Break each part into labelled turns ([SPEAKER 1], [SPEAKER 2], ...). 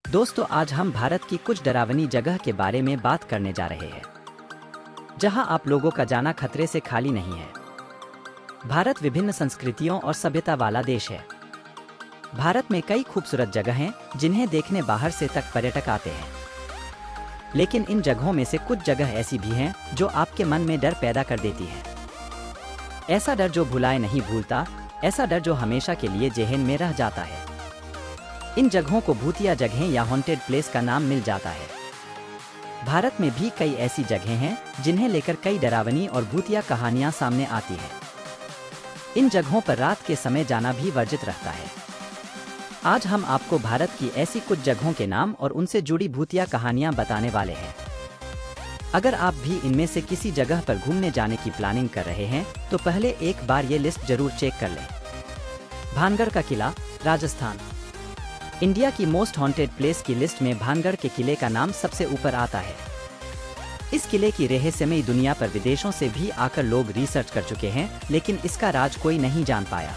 [SPEAKER 1] दोस्तों, आज हम भारत की कुछ डरावनी जगह के बारे में बात करने जा रहे हैं, जहां आप लोगों का जाना खतरे से खाली नहीं है। भारत विभिन्न संस्कृतियों और सभ्यता वाला देश है। भारत में कई खूबसूरत जगह हैं जिन्हें देखने बाहर से तक पर्यटक आते हैं। लेकिन इन जगहों में से कुछ जगह ऐसी भी हैं जो आपके मन में डर पैदा कर देती है। ऐसा डर जो भुलाए नहीं भूलता, ऐसा डर जो हमेशा के लिए जेहन में रह जाता है। इन जगहों को भूतिया जगहें या हॉन्टेड प्लेस का नाम मिल जाता है। भारत में भी कई ऐसी जगहें हैं जिन्हें लेकर कई डरावनी और भूतिया कहानियां सामने आती हैं। इन जगहों पर रात के समय जाना भी वर्जित रहता है। आज हम आपको भारत की ऐसी कुछ जगहों के नाम और उनसे जुड़ी भूतिया कहानियां बताने वाले हैं। अगर आप भी इनमें से किसी जगह पर घूमने जाने की प्लानिंग कर रहे हैं तो पहले एक बार ये लिस्ट जरूर चेक कर लें। भानगढ़ का किला, राजस्थान। इंडिया की मोस्ट हॉन्टेड प्लेस की लिस्ट में भानगढ़ के किले का नाम सबसे ऊपर आता है। इस किले की रहस्यमयी दुनिया पर विदेशों से भी आकर लोग रिसर्च कर चुके हैं, लेकिन इसका राज कोई नहीं जान पाया।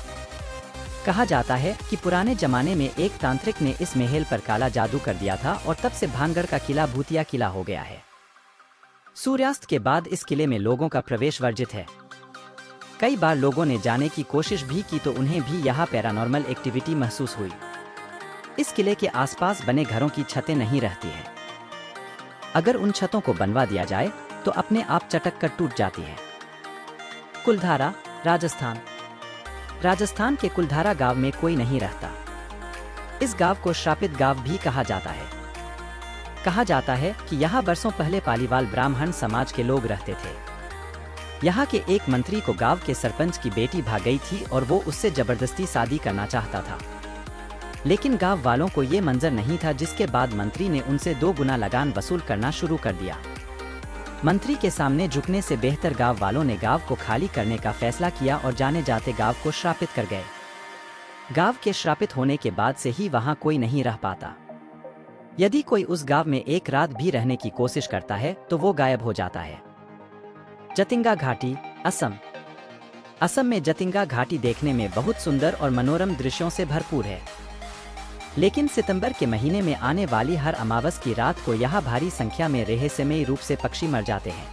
[SPEAKER 1] कहा जाता है कि पुराने जमाने में एक तांत्रिक ने इस महल पर काला जादू कर दिया था और तब से भानगढ़ का किला भूतिया किला हो गया है। सूर्यास्त के बाद इस किले में लोगों का प्रवेश वर्जित है। कई बार लोगों ने जाने की कोशिश भी की तो उन्हें भी यहाँ पैरानॉर्मल एक्टिविटी महसूस हुई। इस किले के आसपास बने घरों की छतें नहीं रहती हैं। अगर उन छतों को बनवा दिया जाए तो अपने आप चटक कर टूट जाती है। कुलधारा, राजस्थान। राजस्थान के कुलधारा गांव में कोई नहीं रहता। इस गांव को श्रापित गांव भी कहा जाता है। कहा जाता है कि यहाँ बरसों पहले पालीवाल ब्राह्मण समाज के लोग रहते थे। यहाँ के एक मंत्री को गांव के सरपंच की बेटी भाग गई थी और वो उससे जबरदस्ती शादी करना चाहता था। लेकिन गांव वालों को ये मंजर नहीं था, जिसके बाद मंत्री ने उनसे 2 गुना लगान वसूल करना शुरू कर दिया। मंत्री के सामने झुकने से बेहतर गांव वालों ने गांव को खाली करने का फैसला किया और जाने जाते गांव को श्रापित कर गए। गांव के श्रापित होने के बाद से ही वहां कोई नहीं रह पाता। यदि कोई उस गांव में एक रात भी रहने की कोशिश करता है तो वो गायब हो जाता है। जतिंगा घाटी, असम। असम में जतिंगा घाटी देखने में बहुत सुंदर और मनोरम दृश्यों से भरपूर है। लेकिन सितंबर के महीने में आने वाली हर अमावस की रात को यहाँ भारी संख्या में रहस्यमयी रूप से पक्षी मर जाते हैं।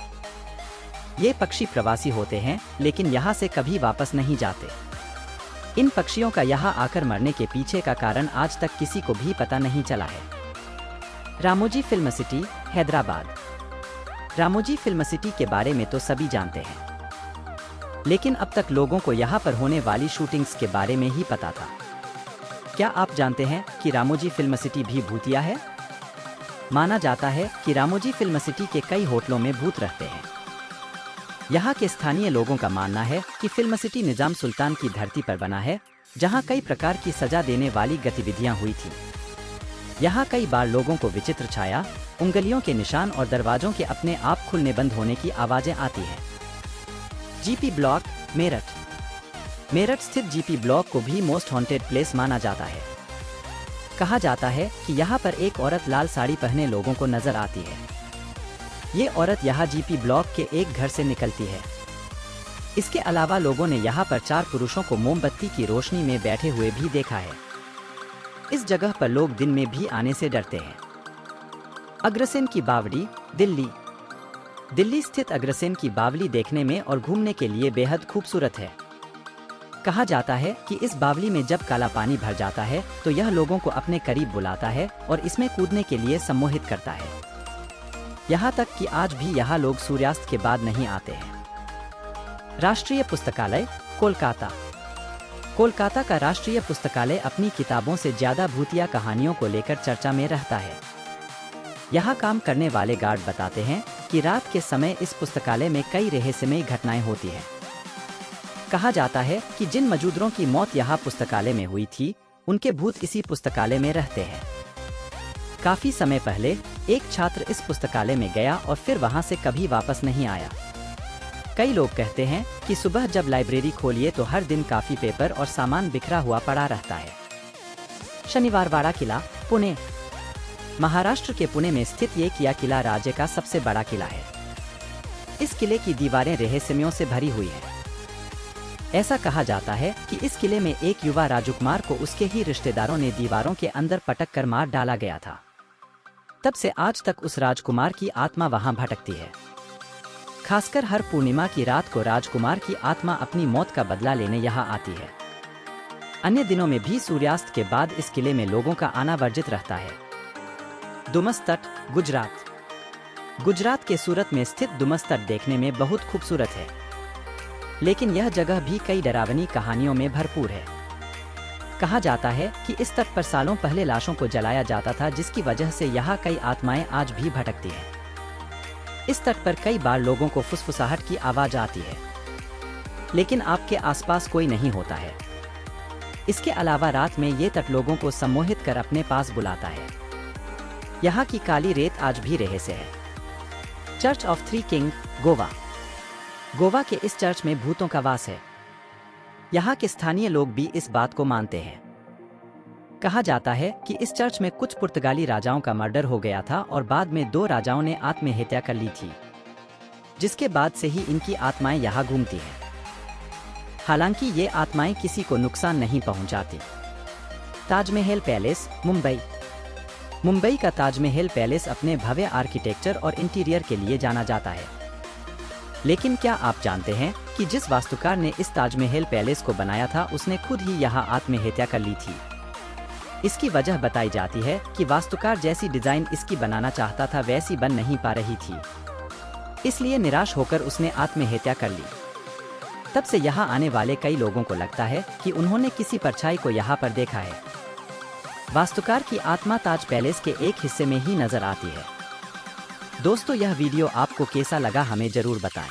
[SPEAKER 1] ये पक्षी प्रवासी होते हैं लेकिन यहाँ से कभी वापस नहीं जाते। इन पक्षियों का यहाँ आकर मरने के पीछे का कारण आज तक किसी को भी पता नहीं चला है। Ramoji film city, Hyderabad. Ramoji film city के बारे में तो सभी जानते हैं, लेकिन अब तक लोगों को यहाँ पर होने वाली शूटिंग्स के बारे में ही पता था। क्या आप जानते हैं कि रामोजी फिल्म सिटी भी भूतिया है? माना जाता है कि रामोजी फिल्म सिटी के कई होटलों में भूत रहते हैं। यहाँ के स्थानीय लोगों का मानना है कि फिल्म सिटी निजाम सुल्तान की धरती पर बना है, जहाँ कई प्रकार की सजा देने वाली गतिविधियाँ हुई थी। यहाँ कई बार लोगों को विचित्र छाया, उंगलियों के निशान और दरवाजों के अपने आप खुलने बंद होने की आवाजें आती हैं। GP block, Meerut. मेरठ स्थित जीपी ब्लॉक को भी मोस्ट हॉन्टेड प्लेस माना जाता है। कहा जाता है कि यहाँ पर एक औरत लाल साड़ी पहने लोगों को नजर आती है। ये औरत यहाँ जीपी ब्लॉक के एक घर से निकलती है। इसके अलावा लोगों ने यहाँ पर 4 पुरुषों को मोमबत्ती की रोशनी में बैठे हुए भी देखा है। इस जगह पर लोग दिन में भी आने से डरते हैं। अग्रसेन की बावड़ी, दिल्ली। दिल्ली स्थित अग्रसेन की बावली देखने में और घूमने के लिए बेहद खूबसूरत है। कहा जाता है कि इस बावली में जब काला पानी भर जाता है तो यह लोगों को अपने करीब बुलाता है और इसमें कूदने के लिए सम्मोहित करता है। यहाँ तक कि आज भी यहाँ लोग सूर्यास्त के बाद नहीं आते हैं। राष्ट्रीय पुस्तकालय, कोलकाता। कोलकाता का राष्ट्रीय पुस्तकालय अपनी किताबों से ज्यादा भूतिया कहानियों को लेकर चर्चा में रहता है। यहाँ काम करने वाले गार्ड बताते हैं कि रात के समय इस पुस्तकालय में कई रहस्यमयी घटनाएं होती हैं। कहा जाता है कि जिन मौजूदों की मौत यहाँ पुस्तकालय में हुई थी, उनके भूत इसी पुस्तकालय में रहते हैं। काफी समय पहले एक छात्र इस पुस्तकालय में गया और फिर वहां से कभी वापस नहीं आया। कई लोग कहते हैं कि सुबह जब लाइब्रेरी खोलिए तो हर दिन काफी पेपर और सामान बिखरा हुआ पड़ा रहता है। शनिवारवाड़ा किला, पुणे। महाराष्ट्र के पुणे में स्थित ये किला राज्य का सबसे बड़ा किला है। इस किले की दीवारें रहस्यमयों से भरी हुई है। ऐसा कहा जाता है कि इस किले में एक युवा राजकुमार को उसके ही रिश्तेदारों ने दीवारों के अंदर पटक कर मार डाला गया था। तब से आज तक उस राजकुमार की आत्मा वहां भटकती है। खासकर हर पूर्णिमा की रात को राजकुमार की आत्मा अपनी मौत का बदला लेने यहाँ आती है। अन्य दिनों में भी सूर्यास्त के बाद इस किले में लोगों का आना वर्जित रहता है। डुमस तट, गुजरात। गुजरात के सूरत में स्थित डुमस तट देखने में बहुत खूबसूरत है, लेकिन यह जगह भी कई डरावनी कहानियों में भरपूर है। कहा जाता है कि इस तट पर सालों पहले लाशों को जलाया जाता था, जिसकी वजह से यहाँ कई आत्माएं आज भी भटकती हैं। इस तट पर कई बार लोगों को फुसफुसाहट की आवाज आती है, लेकिन आपके आसपास कोई नहीं होता है। इसके अलावा रात में ये तट लोगों को सम्मोहित कर अपने पास बुलाता है। यहाँ की काली रेत आज भी रहस्य है। Church of three king, Goa. Goa के इस चर्च में भूतों का वास है। यहाँ के स्थानीय लोग भी इस बात को मानते हैं। कहा जाता है कि इस चर्च में कुछ पुर्तगाली राजाओं का मर्डर हो गया था और बाद में 2 राजाओं ने आत्महत्या कर ली थी, जिसके बाद से ही इनकी आत्माएं यहाँ घूमती हैं। हालांकि ये आत्माएं किसी को नुकसान नहीं पहुंचाती। ताजमहल पैलेस, मुंबई। मुंबई का ताजमहल पैलेस अपने भव्य आर्किटेक्चर और इंटीरियर के लिए जाना जाता है। लेकिन क्या आप जानते हैं कि जिस वास्तुकार ने इस ताजमहल पैलेस को बनाया था, उसने खुद ही यहाँ आत्महत्या कर ली थी। इसकी वजह बताई जाती है कि वास्तुकार जैसी डिजाइन इसकी बनाना चाहता था, वैसी बन नहीं पा रही थी, इसलिए निराश होकर उसने आत्महत्या कर ली। तब से यहाँ आने वाले कई लोगों को लगता है कि उन्होंने किसी परछाई को यहाँ पर देखा है। वास्तुकार की आत्मा ताज पैलेस के एक हिस्से में ही नजर आती है। दोस्तों, यह वीडियो आपको कैसा लगा हमें जरूर बताएं।